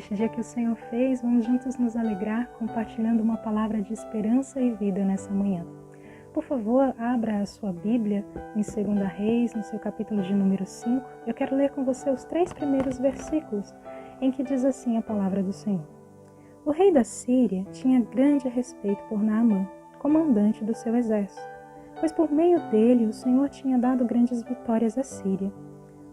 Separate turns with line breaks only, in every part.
neste dia que o Senhor fez, vamos juntos nos alegrar compartilhando uma palavra de esperança e vida nessa manhã. Por favor, abra a sua Bíblia em 2 Reis, no seu capítulo de número 5. Eu quero ler com você os 3 primeiros versículos, em que diz assim a palavra do Senhor. O rei da Síria tinha grande respeito por Naamã, comandante do seu exército, pois por meio dele o Senhor tinha dado grandes vitórias à Síria.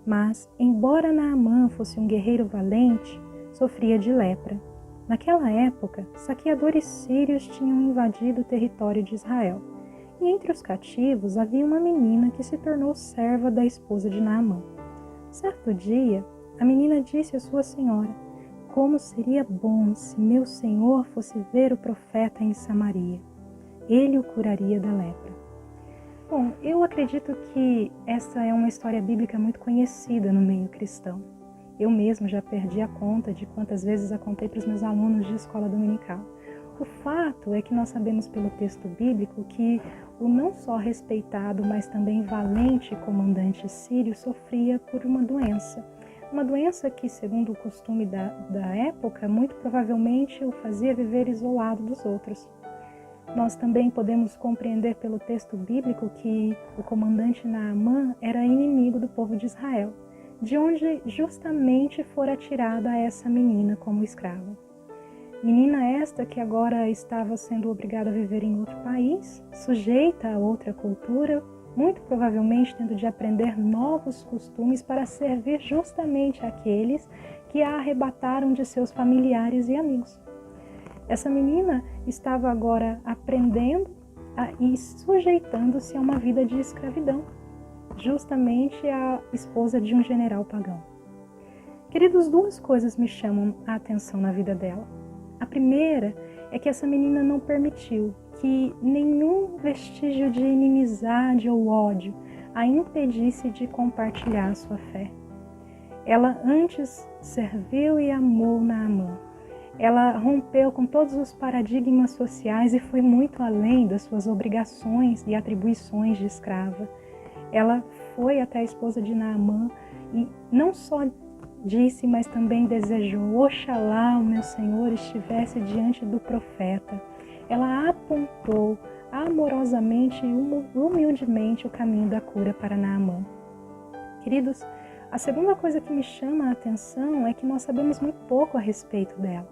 Mas, embora Naamã fosse um guerreiro valente, sofria de lepra. Naquela época, saqueadores sírios tinham invadido o território de Israel. E entre os cativos havia uma menina que se tornou serva da esposa de Naamã. Certo dia, a menina disse à sua senhora: "Como seria bom se meu senhor fosse ver o profeta em Samaria. Ele o curaria da lepra." Bom, eu acredito que essa é uma história bíblica muito conhecida no meio cristão. Eu mesmo já perdi a conta de quantas vezes a contei para os meus alunos de escola dominical. O fato é que nós sabemos pelo texto bíblico que o não só respeitado, mas também valente comandante sírio sofria por uma doença. Uma doença que, segundo o costume da época, muito provavelmente o fazia viver isolado dos outros. Nós também podemos compreender pelo texto bíblico que o comandante Naamã era inimigo do povo de Israel, de onde justamente fora tirada essa menina como escrava. Menina esta que agora estava sendo obrigada a viver em outro país, sujeita a outra cultura, muito provavelmente tendo de aprender novos costumes para servir justamente aqueles que a arrebataram de seus familiares e amigos. Essa menina estava agora aprendendo e sujeitando-se a uma vida de escravidão, justamente a esposa de um general pagão. Queridos, 2 coisas me chamam a atenção na vida dela. A primeira é que essa menina não permitiu que nenhum vestígio de inimizade ou ódio a impedisse de compartilhar a sua fé. Ela antes serviu e amou Naamã. Ela rompeu com todos os paradigmas sociais e foi muito além das suas obrigações e atribuições de escrava. Ela foi até a esposa de Naamã e não só disse, mas também desejou: "Oxalá o meu Senhor estivesse diante do profeta." Ela apontou amorosamente e humildemente o caminho da cura para Naamã. Queridos, a segunda coisa que me chama a atenção é que nós sabemos muito pouco a respeito dela.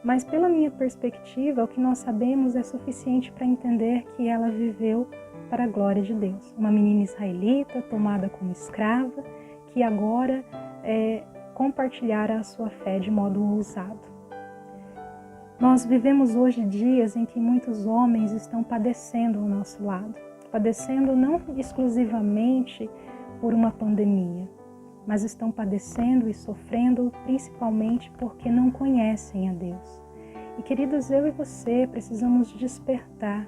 Mas pela minha perspectiva, o que nós sabemos é suficiente para entender que ela viveu para a glória de Deus. Uma menina israelita tomada como escrava, que agora compartilhara a sua fé de modo ousado. Nós vivemos hoje dias em que muitos homens estão padecendo ao nosso lado. Padecendo não exclusivamente por uma pandemia, mas estão padecendo e sofrendo principalmente porque não conhecem a Deus. E queridos, eu e você precisamos despertar.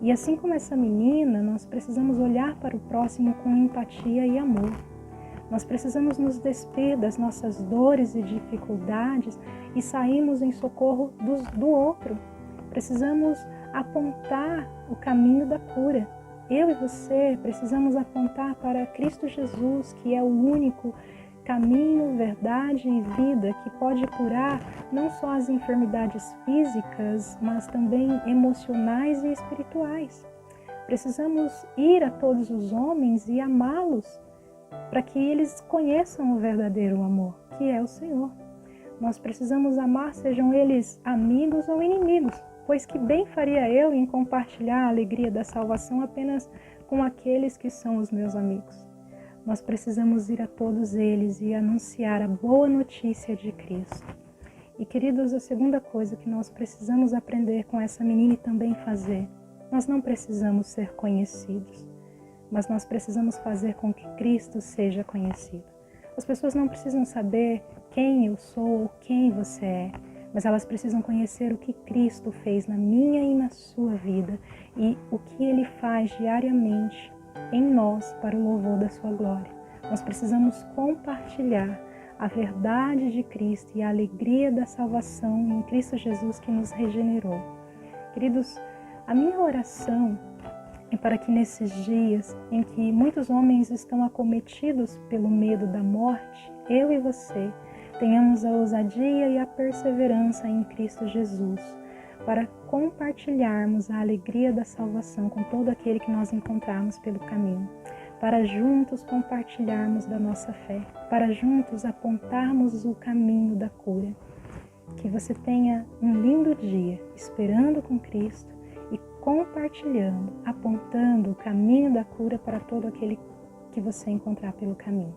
E assim como essa menina, nós precisamos olhar para o próximo com empatia e amor. Nós precisamos nos despir das nossas dores e dificuldades e sairmos em socorro do outro. Precisamos apontar o caminho da cura. Eu e você precisamos apontar para Cristo Jesus, que é o único caminho, verdade e vida que pode curar não só as enfermidades físicas, mas também emocionais e espirituais. Precisamos ir a todos os homens e amá-los para que eles conheçam o verdadeiro amor, que é o Senhor. Nós precisamos amar, sejam eles amigos ou inimigos, pois que bem faria eu em compartilhar a alegria da salvação apenas com aqueles que são os meus amigos. Nós precisamos ir a todos eles e anunciar a boa notícia de Cristo. E queridos, a segunda coisa que nós precisamos aprender com essa menina e também fazer, nós não precisamos ser conhecidos, mas nós precisamos fazer com que Cristo seja conhecido. As pessoas não precisam saber quem eu sou ou quem você é, mas elas precisam conhecer o que Cristo fez na minha e na sua vida e o que Ele faz diariamente em nós para o louvor da sua glória. Nós precisamos compartilhar a verdade de Cristo e a alegria da salvação em Cristo Jesus que nos regenerou. Queridos, a minha oração é para que nesses dias em que muitos homens estão acometidos pelo medo da morte, eu e você tenhamos a ousadia e a perseverança em Cristo Jesus, para compartilharmos a alegria da salvação com todo aquele que nós encontrarmos pelo caminho, para juntos compartilharmos da nossa fé, para juntos apontarmos o caminho da cura. Que você tenha um lindo dia esperando com Cristo e compartilhando, apontando o caminho da cura para todo aquele que você encontrar pelo caminho.